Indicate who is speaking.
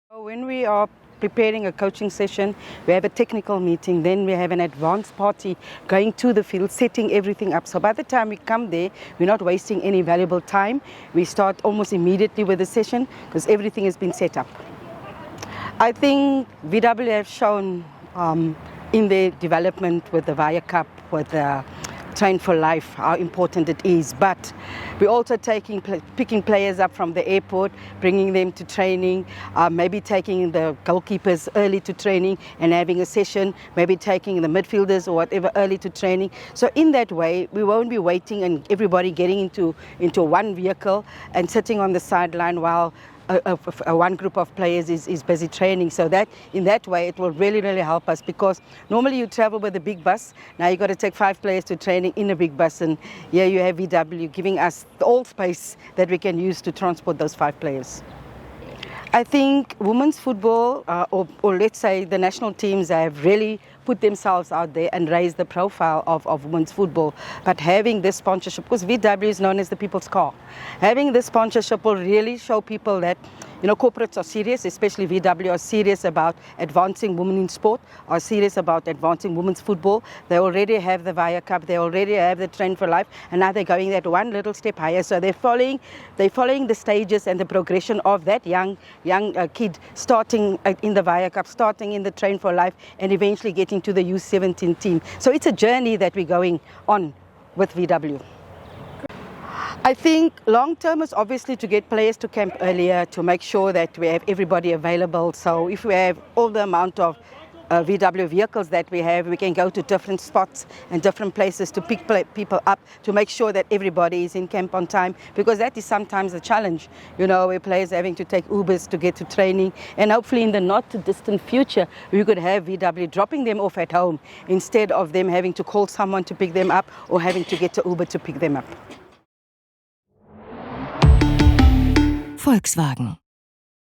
Speaker 1: When we are preparing a coaching session, we have a technical meeting, then we have an advanced party going to the field, setting everything up. So by the time we come there, we're not wasting any valuable time. We start almost immediately with the session because everything has been set up. I think VW have shown in their development with the Via Cup, with the Train for Life, how important it is. But we're also picking players up from the airport, bringing them to training, maybe taking the goalkeepers early to training and having a session, maybe taking the midfielders or whatever early to training. So in that way, we won't be waiting and everybody getting into one vehicle and sitting on the sideline while one group of players is busy training. So that in that way it will really help us, because normally you travel with a big bus. Now you've got to take 5 players to training in a big bus, and here you have VW giving us all space that we can use to transport those 5 players. I think women's football, or let's say the national teams, have really put themselves out there and raised the profile of women's football. But having this sponsorship, because VW is known as the people's car, having this sponsorship will really show people that, you know, corporates are serious, especially VW are serious about advancing women in sport, are serious about advancing women's football. They already have the Via Cup, they already have the Train for Life, and now they're going that one little step higher. So they're following the stages and the progression of that young kid, starting in the Via Cup, starting in the Train for Life, and eventually getting to the U17 team. So it's a journey that we're going on with VW. I think long term is obviously to get players to camp earlier, to make sure that we have everybody available. So if we have all the amount of VW vehicles that we have, we can go to different spots and different places to pick people up, to make sure that everybody is in camp on time, because that is sometimes a challenge, you know, where players having to take Ubers to get to training. And hopefully in the not too distant future we could have VW dropping them off at home instead of them having to call someone to pick them up or having to get to Uber to pick them up.
Speaker 2: Volkswagen.